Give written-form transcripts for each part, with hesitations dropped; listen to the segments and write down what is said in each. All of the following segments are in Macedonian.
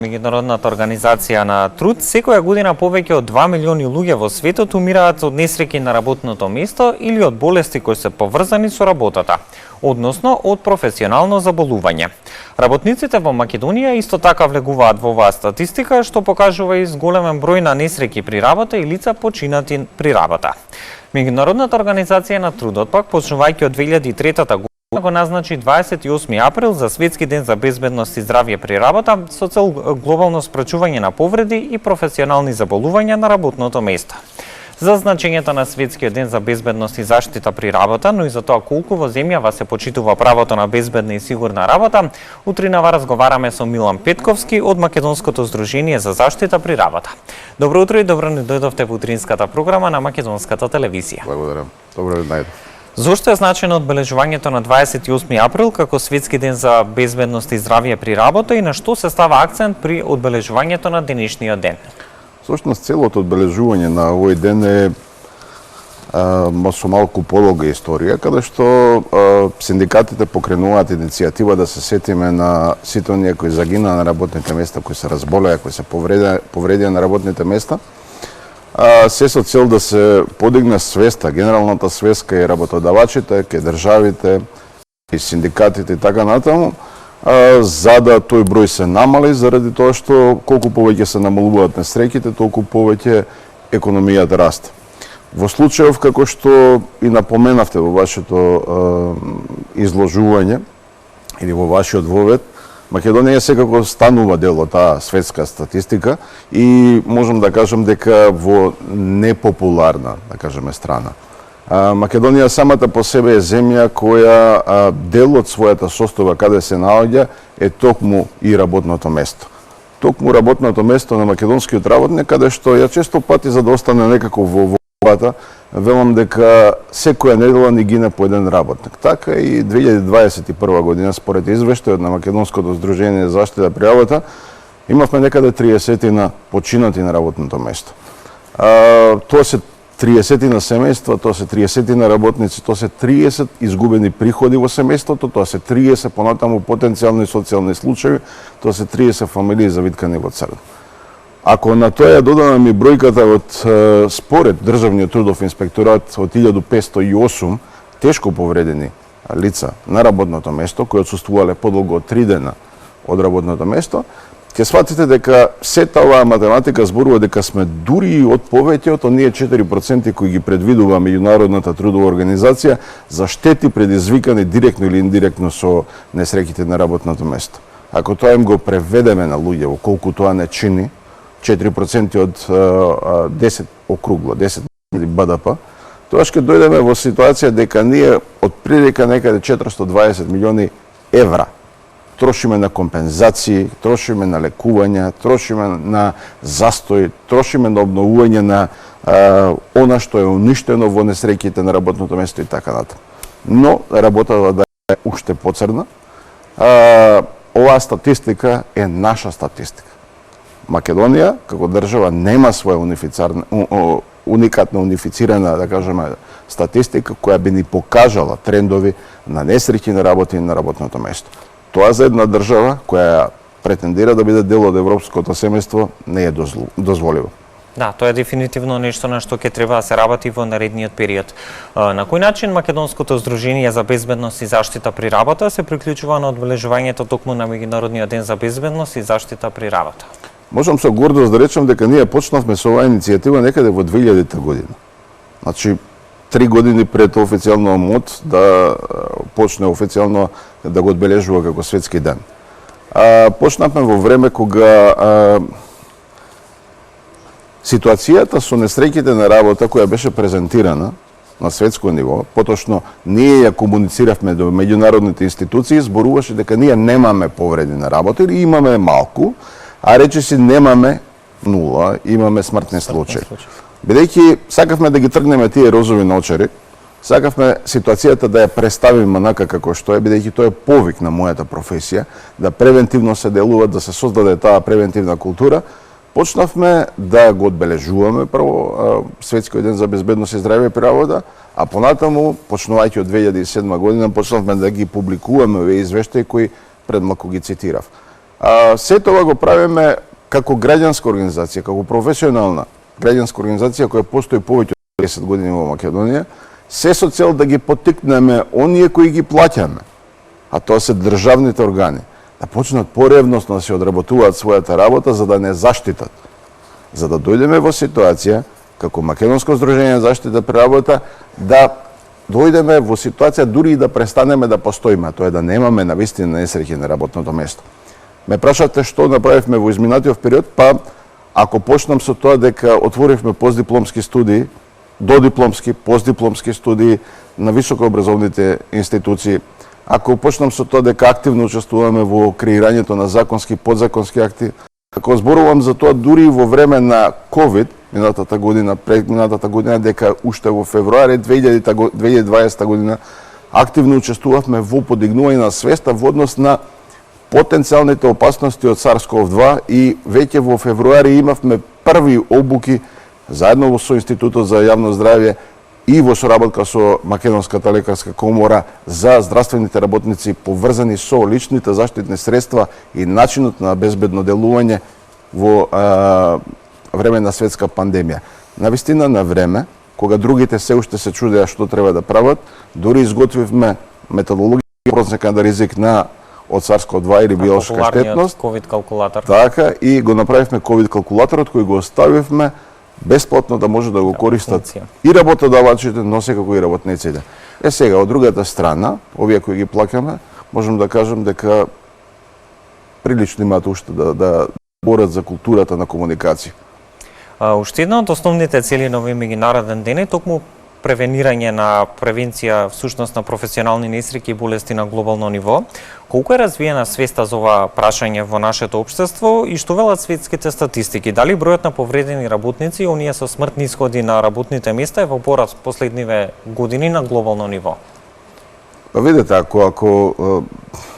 Меѓународната организација на труд, секоја година повеќе од 2 милиони луѓе во светот умираат од несреќи на работното место или од болести кои се поврзани со работата, односно од професионално заболување. Работниците во Македонија исто така влегуваат во оваа статистика, што покажува и зголемен број на несреќи при работа и лица починати при работа. Меѓународната организација на трудот пак, почнувајќи од 2003 година, го назначи 28 април за Светски ден за безбедност и здравје при работа со цел глобално спречување на повреди и професионални заболувања на работното место. За значењето на Светскиот ден за безбедност и заштита при работа, но и за тоа колку во земјава се почитува правото на безбедна и сигурна работа, утринава разговараме со Милан Петковски од Македонското здружение за заштита при работа. Добро утро и добро ни дојдовте во утринската програма на Македонската телевизија. Благодарам. Добро ви најдов. Зошто е значено одбележувањето на 28 април како Светски ден за безбедност и здравје при работа и на што се става акцент при одбележувањето на денешниот ден? Всушност целото одбележување на овој ден е со малку подолга историја, каде што синдикатите покренуваат иницијатива да се сетиме на сите оние кои загинаа на работните места, кои се разболеа, кои се повредија на работните места. Се со цел да се подигне свеста, генералната свест кај работодавачите, кај државите и синдикатите и така натаму, за да тој број се намали, заради тоа што колку повеќе се намалуваат несреќите, толку повеќе економијата расте. Во случајов како што и напоменавте во вашето изложување или во вашиот вовед, Македонија секако станува дел од таа светска статистика и можам да кажам дека во непопуларна, да кажеме, страна. Македонија самата по себе е земја која дел од својата состава каде се наоѓа е токму и работното место. Токму работното место на македонскиот работник, каде што ја често пати за да остане некако во волата, велам дека секоја недела ни гине по еден работник. Така и 2021 година, според извештајот на Македонското здружение за заштита при работа, имавме некаде 30 починати на работното место. Тоа се 30 на семејства, тоа се 30 на работници, тоа се 30 изгубени приходи во семејството, тоа се 30 понатаму потенцијални социјални случаи, тоа се 30 фамилии завиткани во црно. Ако на тоа ја додадам и бројката од според Државниот трудов инспекторат од 1508 тешко повредени лица на работното место, кои отсуствувале подолго од 3 дена од работното место, ќе сватите дека сета оваа математика зборува дека сме дури од повеќе од оние 4% кои ги предвидува Меѓународната трудова организација за штети предизвикани директно или индиректно со несреќите на работното место. Ако тоа им го преведеме на луѓе, колку тоа не чини, 4% од 10 округло, 10 БДП, тоа ќе дојдеме во ситуација дека ние од прилика некаде 420 милиони евра трошиме на компензации, трошиме на лекувања, трошиме на застој, трошиме на обновување на она што е уништено во несреќите на работното место и така натаму. Но работата да е уште поцрна. Оваа статистика е наша статистика. Македонија, како држава, нема своја уникатна, унифицирана, да кажеме, статистика која би ни покажала трендови на несреќи на работа и на работното место. Тоа за една држава која претендира да биде дел од европското семејство не е дозволиво. Да, тоа е дефинитивно нешто на што ќе треба да се работи во наредниот период. На кој начин Македонското здружение за безбедност и заштита при работа се приклучува на одбележувањето токму на Меѓународниот ден за безбедност и заштита при работа? Можам со гордост да речем дека ние почнавме со оваа иницијатива некаде во 2000 година. Значи, 3 години пред официјално МОД да почне официјално да го одбележува како Светски ден. Почнавме во време кога ситуацијата со несреќите на работа која беше презентирана на светско ниво, поточно ние ја комунициравме до меѓународните институции, зборуваше дека ние немаме повреди на работа или имаме малку, а речиси немаме нула, имаме смртни случаи. Бидејќи сакавме да ги тргнеме тие розови наочари, сакавме ситуацијата да ја представиме онака како што е, бидејќи тоа е повик на мојата професија, да превентивно се делува, да се создаде таа превентивна култура. Почнавме да го одбележуваме прво Светскиот ден за безбедност и здравје при работа, а понатаму, почнувајќи од 2007 година, почнавме да ги публикуваме овие извештаи кои предмалку ги цитирав. Се тоа го правиме како граѓанска организација, како професионална граѓанска организација која постои повеќе од 10 години во Македонија, се со цел да ги поттикнеме оние кои ги плаќаме, а тоа се државните органи, да почнат поревносно да се одработуваат својата работа за да не заштитат. За да дојдеме во ситуација, како Македонско здружение за заштита при работа, да дојдеме во ситуација дури и да престанеме да постоиме, тоа е да немаме навистина несреќи на работното место. Ме прашате што направивме во изминатиот период, па ако почнам со тоа дека отворивме постдипломски студии, додипломски, постдипломски студии на високообразовните институции, ако почнам со тоа дека активно учествуваме во креирањето на законски и подзаконски акти, ако зборувам за тоа дури во време на COVID, минатата година, предминатата година, дека уште во февруари 2020 година активно учествувавме во подигнување на свеста во однос на потенцијалните опасности од SARS-CoV-2 и веќе во февруари имавме први обуки заедно со Институтот за јавно здравје и во соработка со Македонската лекарска комора за здравствените работници поврзани со личните заштитни средства и начинот на безбедно делување во време на светска пандемија. Навистина на време, кога другите се уште се чудеа што треба да прават, дури изготвивме методологија проценка на ризик на од SARS-CoV-2 или биолошка штетност. COVID калкулатор. Така, и го направивме COVID калкулаторот кој го оставивме бесплатно да може да го користат и работодавачите, но секако и работниците. Сега, од другата страна, овие кои ги плаќаме, можам да кажам дека прилично имаат уште да борат за културата на комуникација. Уште една од основните цели на овој меѓународен ден е токму превенирање на превенција всушност на професионални несреќи и болести на глобално ниво. Колку е развиена свеста за ова прашање во нашето општество и што велат светските статистики? Дали бројот на повредени работници и оние со смртни исходи на работните места е во пораст последниве години на глобално ниво? Па видете, ако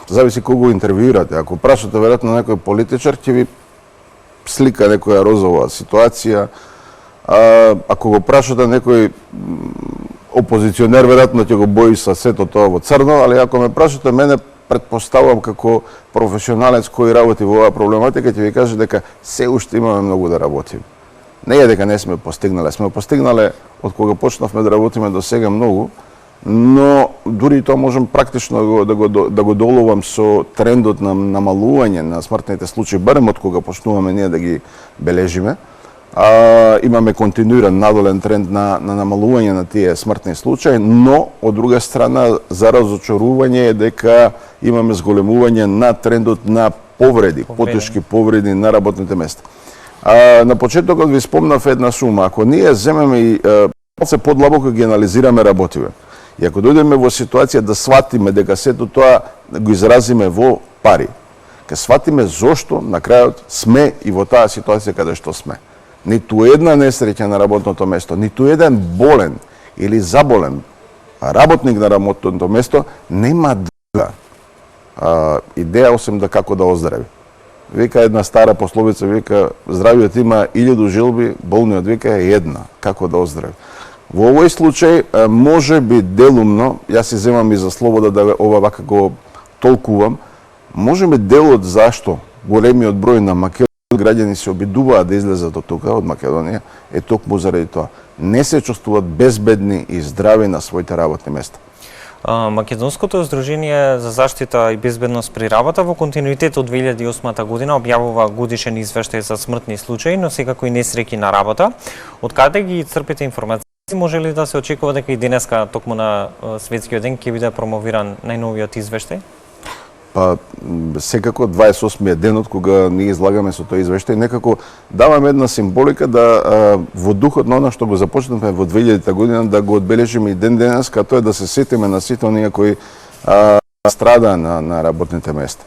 зависи кого интервјуирате, ако прашате веројатно некој политичар, ќе ви слика некоја розова ситуација. Ако го прашате некој опозиционер, веројатно ќе го бои со сето тоа во црно, али ако ме прашате мене, предпоставувам како професионалец кој работи во оваа проблематика, ќе ви каже дека се уште имаме многу да работиме. Не е дека не сме постигнале од кога почнавме да работиме до сега многу, но дури тоа можам практично да го доловам со трендот на намалување на смртните случаи, барем од кога почнуваме ние да ги бележиме. Имаме континуиран надолен тренд на намалување на тие смртни случаи, но од друга страна за разочарување е дека имаме зголемување на трендот на повреди, потешки повреди на работните места. На почетокот ви спомнав една сума, ако ние земеме и се подлабоко ги анализираме работиве, и ако дојдеме во ситуација да сватиме дека сето тоа го изразиме во пари, ќе сватиме зошто на крајот сме и во таа ситуација каде што сме. Ниту една несреќа на работното место, ниту еден болен или заболен работник на работното место нема друга идеја осем да како да оздрави. Вика една стара пословица, вика здравиот има 1000 жилби, болниот вика е една, како да оздрави. Во овој случај може би делумно, јас си земам и за слобода да ова вака го толкувам, може би делот зашто големиот број на македонски граѓани се обидуваат да излезат од тука, од Македонија, е токму заради тоа. Не се чувствуваат безбедни и здрави на своите работни места. Македонското здружение за заштита и безбедност при работа во континуитет од 2008 година објавува годишен извештај за смртни случаи, но секако и несреќи на работа. Од каде ги црпите информации? Може ли да се очекува дека и денеска, токму на светскиот ден, ќе биде промовиран најновиот извештај? Па, секако 28-миот денот кога ние излагаме со тој извештај, некако даваме една символика да во духот на она што го започнавме во 2000 година да го одбележиме и ден денеска, тоа е да се сетиме на сите оние кои страда на работните места.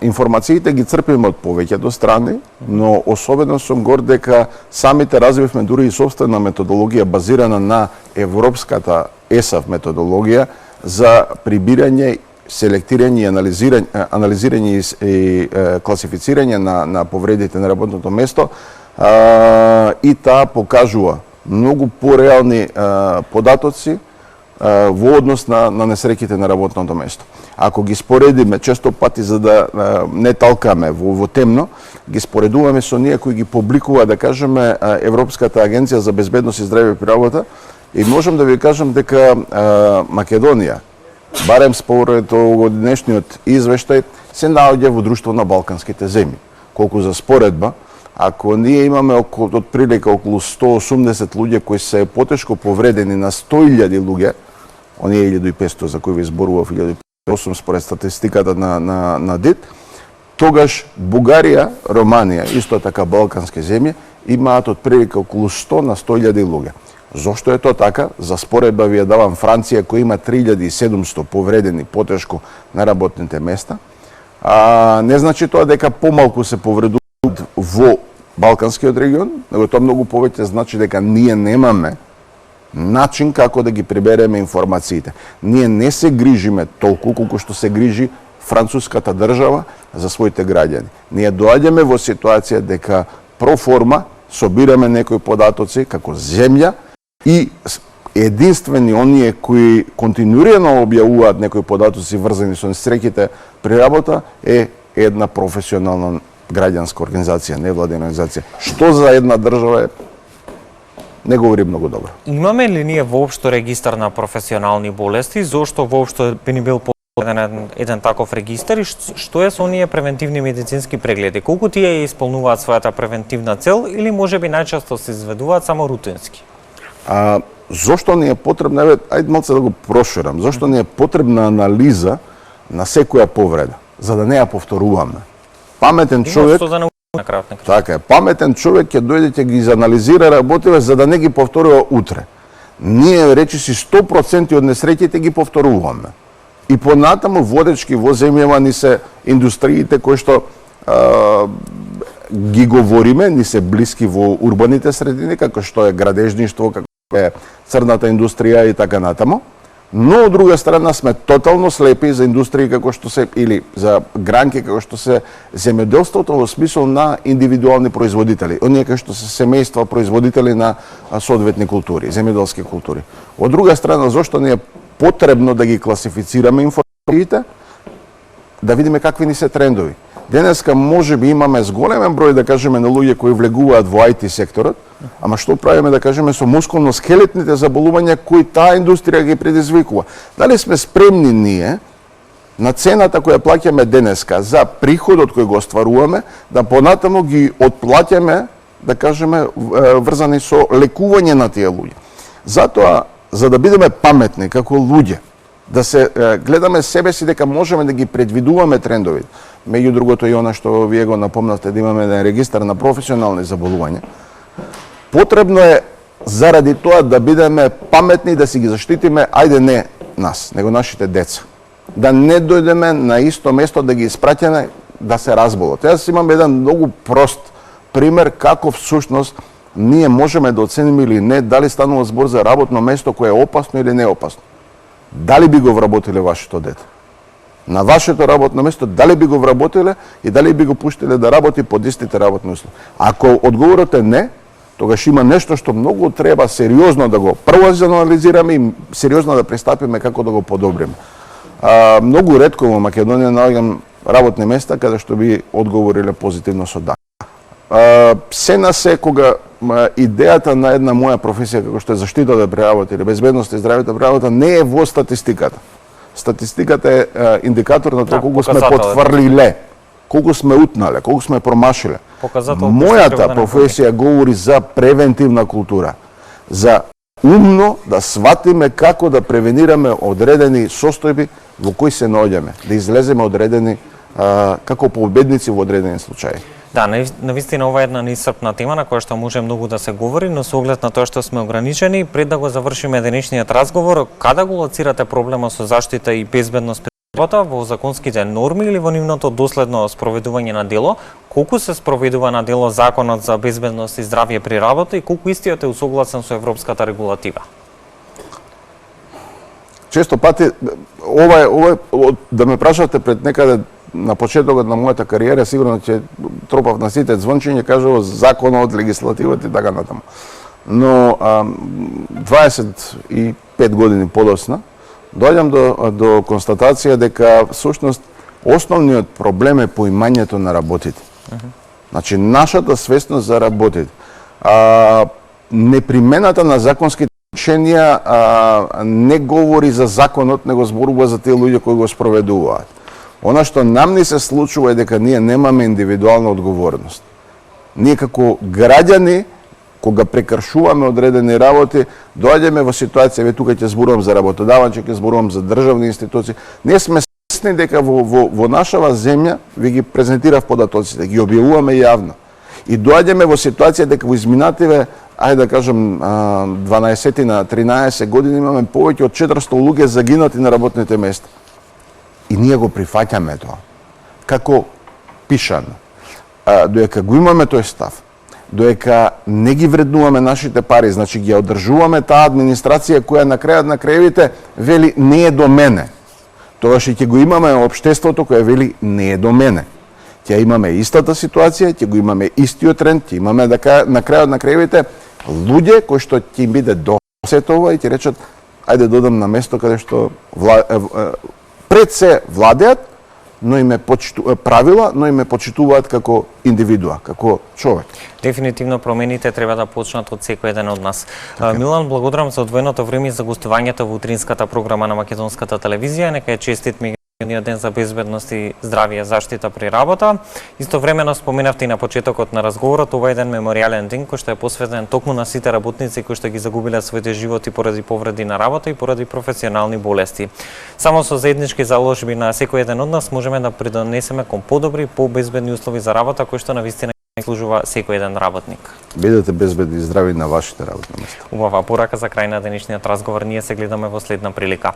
Информациите ги црпиме од повеќето страни, но особено сум горд дека самите развивме дури и собствена методологија базирана на европската ЕСАФ методологија за прибирање, селектирање и анализирање и класифицирање на повредите на работното место, и таа покажува многу пореални податоци во однос на несреќите на работното место. Ако ги споредиме често пати за да не талкаме во темно, ги споредуваме со ние кои ги публикува, да кажеме, Европската агенција за безбедност и здравје при работа, и можам да ви кажам дека Македонија, барем според денешниот извештај, се наоѓа во друштво на балканските земји. Колку за споредба, ако ние имаме од прилика околу 180 луѓе кои се потешко повредени на 100.000 луѓе, оние 1500 за кои ви зборував, 1508 според статистиката на ДИТ, тогаш Бугарија, Романија, исто така балкански земји, имаат од прилика околу 100 на 100.000 луѓе. Зошто е тоа така? За споредба ви ја давам Франција, која има 3700 повредени потешко на работните места. Не значи тоа дека помалку се повредуваат во Балканскиот регион, него тоа многу повеќе значи дека ние немаме начин како да ги прибереме информациите. Ние не се грижиме толку колку што се грижи француската држава за своите граѓани. Ние доаѓаме во ситуација дека проформа собираме некои податоци како земја и единствени оние кои континуирано објавуваат некои податоци врзани со несреќите при работа е една професионална граѓанска организација, невладина организација. Што за една држава е, не говори многу добро. Имаме ли ние воопшто регистар на професионални болести? Зошто воопшто би ни бил еден таков регистар и што е со оние превентивни медицински прегледи? Колку тие исполнуваат својата превентивна цел или можеби најчесто се изведуваат само рутински? Зошто ни е потребна, ајде малце да го проширам, зошто ни е потребна анализа на секоја повреда, за да не ја повторуваме. Паметен човек, така е, паметен човек ќе дојде ќе ги анализира работите за да не ги повторува утре. Ние речиси 100% од несреќите ги повторуваме. И понатаму водечки во земјава ни се индустриите кои што ги говориме, ни се блиски во урбаните средини, како што е градежништво, како е црната индустрија и така натаму. Но од друга страна сме тотално слепи за индустрии како што се, или за гранки како што се земјоделството во смисол на индивидуални производители. Оние како што се семејства производители на соодветни култури, земјоделски култури. Од друга страна, зошто не е потребно да ги класифицираме информациите, да видиме какви ни се трендови. Денеска може би имаме зголемен број, да кажеме, на луѓе кои влегуваат во IT секторот, ама што правиме, да кажеме, со мускулно-скелетните заболувања кои таа индустрија ги предизвикува? Дали сме спремни ние на цената која плаќаме денеска за приходот кој го остваруваме, да понатаму ги отплаќаме, да кажеме, врзани со лекување на тие луѓе? Затоа, за да бидеме паметни како луѓе, да се гледаме себе си дека можеме да ги предвидуваме трендовите. Меѓу другото и она што вие го напомнавте, да имаме еден регистар на професионални заболувања. Потребно е заради тоа да бидеме паметни, да си ги заштитиме, ајде не нас, него нашите деца. Да не дојдеме на исто место да ги испраќаме да се разболат. Јас имам еден многу прост пример како всушност ние можеме да оцениме или не дали станува збор за работно место кое е опасно или не опасно. Дали би го вработиле вашето дете? На вашето работно место, дали би го вработиле и дали би го пуштиле да работи под истите работни услови? Ако одговорот е не, тогаш има нешто што многу треба сериозно да го прво анализираме и сериозно да пристапиме како да го подобриме. Многу ретко во Македонија наоѓам работни места каде што би одговориле позитивно со да. Се на се кога идејата на една моја професија како што е заштитата при работа или безбедност и здравјето при работа не е во статистиката. Статистиката е индикатор на тоа колку сме потврлиле, колку сме утнале, колку сме промашиле. Мојата професија говори за превентивна култура, за умно да сватиме како да превенираме одредени состојби во кои се наоѓаме, да излеземе одредени како победници во одредени случаи. Да, навистина ова е една неисцрпна тема на која што може многу да се говори, но со оглед на тоа што сме ограничени, пред да го завршиме денешниот разговор, каде го лоцирате проблема со заштита и безбедност при работа во законските норми или во нивното доследно спроведување на дело? Колку се спроведува на дело Законот за безбедност и здравје при работа и колку истиот е усогласен со европската регулатива? Често пати ова е да ме прашате пред некаде на почетокот на мојата кариера, сигурно ќе тропав на сите звончиња, кажува законот, легислативата и така натаму. но 25 години подоцна доаѓам до констатација дека всушност основниот проблем е поимањето на работите. Значи нашата свесност за работите, непримената на законските решенија не говори за законот, него зборува за тие луѓе кои го спроведуваат. Она што нам ни се случува е дека ние немаме индивидуална одговорност. Ние како граѓани, кога прекршуваме одредени работи, доаѓаме во ситуација, тука ќе зборувам за работодавачи, ќе зборувам за државни институции. Ние сме свесни дека во нашава земја, ви ги презентирав податоците, ги објавуваме јавно. И доаѓаме во ситуација дека во изминативе, ајде да кажам, 12 на 13 години имаме повеќе од 400 луѓе загинати на работните места. И ние го прифаќаме тоа. Како пишано. Доека го имаме тој став, доека не ги вреднуваме нашите пари, значи ги одржуваме таа администрација која на крајот на краевите вели не е до мене. Тогаш и ќе го имаме општеството која вели не е до мене. Ќе имаме истата ситуација, ќе го имаме истиот тренд, ќе имаме на крајот на краевите луѓе кои што ќе им биде досетова и ќе речат ајде додам на место каде што пред се владеат, но им правила, но им почитуваат како индивидуа, како човек. Дефинитивно промените треба да почнат од секој еден од нас. Милан, благодарам за одвоеното време и за гостувањето во утринската програма на Македонската телевизија. Нека е честит Меѓународниот ден за безбедност и здравје заштита при работа. Истовремено споменавте и на почетокот на разговорот, ова е еден меморијален ден кој што е посветен токму на сите работници кои што ги загубиле своите животи поради повреди на работа и поради професионални болести. Само со заеднички заложби на секој еден од нас можеме да придонесеме кон подобри, побезбедни услови за работа кои што навистина служува секој еден работник. Бидете безбедни и здрави на вашите работни места. Убава порака за крај на денешниот разговор. Ние се гледаме во следна прилика.